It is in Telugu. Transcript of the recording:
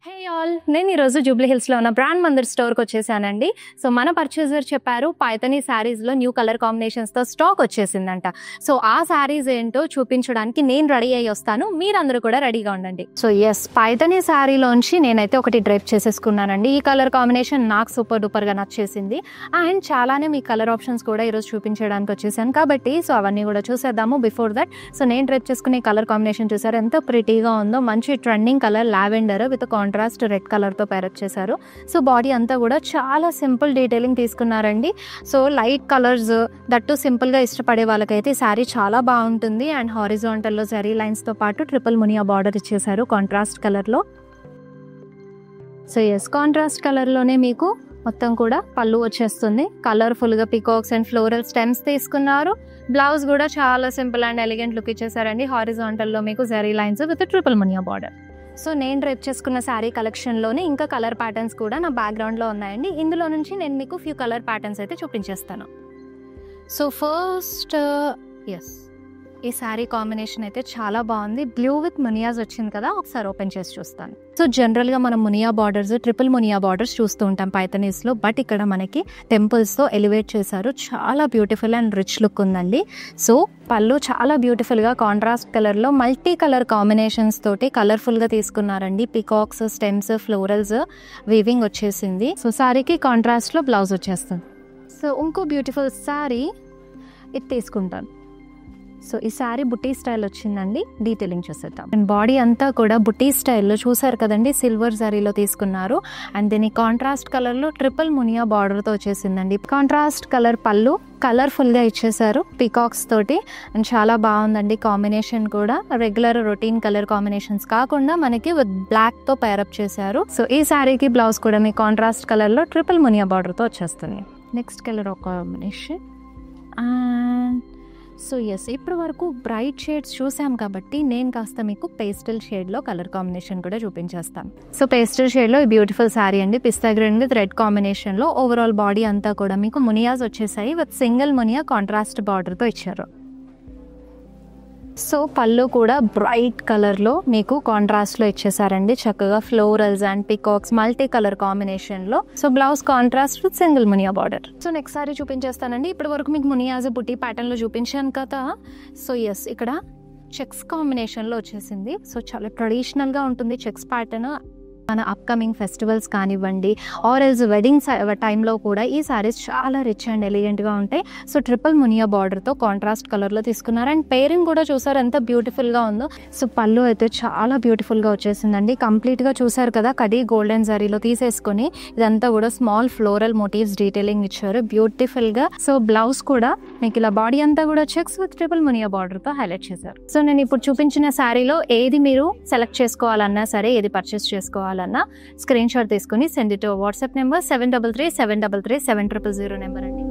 హే ఆల్, నేను ఈరోజు జూబ్లీ హిల్స్లో ఉన్న బ్రాండ్ మందిర్ స్టోర్కి వచ్చేసానండి. సో మన పర్చేజర్ చెప్పారు పైథనీ శారీస్లో న్యూ కలర్ కాంబినేషన్స్తో స్టాక్ వచ్చేసిందంట. సో ఆ శారీస్ ఏంటో చూపించడానికి నేను రెడీ అయ్యి వస్తాను, మీరందరూ కూడా రెడీగా ఉండండి. సో ఎస్, పైథనీ శారీలోంచి నేనైతే ఒకటి డ్రైప్ చేసేసుకున్నానండి. ఈ కలర్ కాంబినేషన్ నాకు సూపర్ డూపర్గా నచ్చేసింది. అండ్ చాలానే మీ కలర్ ఆప్షన్స్ కూడా ఈరోజు చూపించడానికి వచ్చేసాను కాబట్టి సో అవన్నీ కూడా చూసేద్దాము. బిఫోర్ దట్ సో నేను డ్రైప్ చేసుకునే కలర్ కాంబినేషన్ చూసారు ఎంత ప్రిటీగా ఉందో. మంచి trending colour lavender with contrast red కలర్తో పేరప్ చేశారు. సో బాడీ అంతా కూడా చాలా సింపుల్ డీటెయిలింగ్ తీసుకున్నారండి. సో లైట్ కలర్స్ దట్టు సింపుల్గా ఇష్టపడే వాళ్ళకైతే శారీ చాలా బాగుంటుంది. అండ్ హారిజాంటల్లో జరీ లైన్స్తో పాటు ట్రిపుల్ మునియా బార్డర్ ఇచ్చేసారు కాంట్రాస్ట్ కలర్లో. సో ఎస్, కాంట్రాస్ట్ కలర్లోనే మీకు మొత్తం కూడా పళ్ళు వచ్చేస్తుంది. కలర్ఫుల్గా పికాక్స్ అండ్ ఫ్లోరల్ స్టెమ్స్ తీసుకున్నారు. బ్లౌజ్ కూడా చాలా సింపుల్ అండ్ ఎలిగెంట్ లుక్ ఇచ్చేసారండి. హారిజాంటల్లో మీకు zari lines with triple Muniya border. So నేను డ్రైప్ చేసుకున్న శారీ కలెక్షన్లోనే ఇంకా కలర్ ప్యాటర్న్స్ కూడా నా బ్యాక్గ్రౌండ్లో ఉన్నాయండి. ఇందులో నుంచి నేను మీకు ఫ్యూ కలర్ ప్యాటర్న్స్ అయితే చూపించేస్తాను. సో ఫస్ట్ ఎస్, ఈ శారీ కాంబినేషన్ అయితే చాలా బాగుంది. బ్లూ విత్ మునియాస్ వచ్చింది కదా, ఒకసారి ఓపెన్ చేసి చూస్తాను. సో జనరల్గా మనం Muniya borders, triple Muniya borders చూస్తూ ఉంటాం పైథనీస్లో, బట్ ఇక్కడ మనకి టెంపుల్స్తో ఎలివేట్ చేశారు. చాలా బ్యూటిఫుల్ అండ్ రిచ్ లుక్ ఉందండి. సో పళ్ళు చాలా బ్యూటిఫుల్గా కాంట్రాస్ట్ కలర్లో మల్టీ కలర్ కాంబినేషన్స్ తోటి కలర్ఫుల్గా తీసుకున్నారండి. పికాక్స్, స్టెమ్స్, ఫ్లోరల్స్ వీవింగ్ వచ్చేసింది. సో శారీకి కాంట్రాస్ట్లో బ్లౌజ్ వచ్చేస్తుంది. సో ఇంకో బ్యూటిఫుల్ శారీ ఇది తీసుకుంటాను. సో ఈ శారీ బుటీ స్టైల్ వచ్చిందండి. డీటెయిలింగ్ చూసేద్దాం. అండ్ బాడీ అంతా కూడా బుటీ స్టైల్లో చూసారు కదండి, సిల్వర్ జరీలో తీసుకున్నారు. అండ్ దీని కాంట్రాస్ట్ కలర్లో ట్రిపుల్ మునియా బార్డర్తో వచ్చేసిందండి. కాంట్రాస్ట్ కలర్ పళ్ళు కలర్ఫుల్గా ఇచ్చేసారు పికాక్స్ తోటి. అండ్ చాలా బాగుందండి కాంబినేషన్ కూడా. రెగ్యులర్ రొటీన్ కలర్ కాంబినేషన్స్ కాకుండా మనకి విత్ బ్లాక్తో పేరప్ చేశారు. సో ఈ శారీకి బ్లౌజ్ కూడా మీ కాంట్రాస్ట్ కలర్లో ట్రిపుల్ మునియా బార్డర్తో వచ్చేస్తుంది. నెక్స్ట్ కలర్ ఒక కాంబినేషన్. అండ్ సో ఎస్, ఇప్పటి వరకు బ్రైట్ షేడ్స్ చూసాం కాబట్టి నేను కాస్త మీకు పేస్టల్ షేడ్లో కలర్ కాంబినేషన్ కూడా చూపించేస్తాను. సో పేస్టల్ షేడ్లో ఈ బ్యూటిఫుల్ శారీ అండి. పిస్తా గ్రీన్ విత్ రెడ్ కాంబినేషన్లో. ఓవరాల్ బాడీ అంతా కూడా మీకు మునియాస్ వచ్చేసాయి విత్ సింగిల్ మునియా కాంట్రాస్ట్ బార్డర్తో ఇచ్చారు. సో పళ్ళు కూడా బ్రైట్ కలర్లో మీకు కాంట్రాస్ట్లో ఇచ్చేసారండి. చక్కగా florals and peacocks multi colour కాంబినేషన్లో. So blouse contrast with single మునియా బార్డర్. సో నెక్స్ట్ సారీ చూపించేస్తానండి. ఇప్పటి వరకు మీకు మునియాజ్ బుట్టి ప్యాటర్న్లో చూపించాను కదా. సో ఎస్, ఇక్కడ చెక్స్ కాంబినేషన్లో వచ్చేసింది. సో చాలా ట్రెడిషనల్గా ఉంటుంది చెక్స్ ప్యాటర్న్. మన అప్కమింగ్ ఫెస్టివల్స్ కానివ్వండి ఆర్ ఎల్స్ వెడ్డింగ్ టైంలో కూడా ఈ శారీస్ చాలా రిచ్ అండ్ ఎలిగెంట్గా ఉంటాయి. సో ట్రిపుల్ మునియా బార్డర్తో కాంట్రాస్ట్ కలర్లో తీసుకున్నారు. అండ్ పేరింగ్ కూడా చూసారు ఎంత బ్యూటిఫుల్గా ఉందో. సో పళ్ళు అయితే చాలా బ్యూటిఫుల్గా వచ్చేసిందండి. కంప్లీట్గా చూసారు కదా, కడీ గోల్డెన్ జరీలో తీసేసుకొని ఇదంతా కూడా స్మాల్ ఫ్లోరల్ మోటివ్స్ డీటెయిలింగ్ ఇచ్చారు బ్యూటిఫుల్గా. సో బ్లౌజ్ కూడా మీకు ఇలా బాడీ అంతా కూడా చెక్స్ విత్ ట్రిపుల్ మునియా బార్డర్తో హైలైట్ చేశారు. సో నేను ఇప్పుడు చూపించిన శారీలో ఏది మీరు సెలెక్ట్ చేసుకోవాలన్నా సరే, ఏది పర్చేస్ చేసుకోవాలన్నా స్క్రీన్ షాట్ తీసుకుని send it to WhatsApp number 7337337000 number అండి.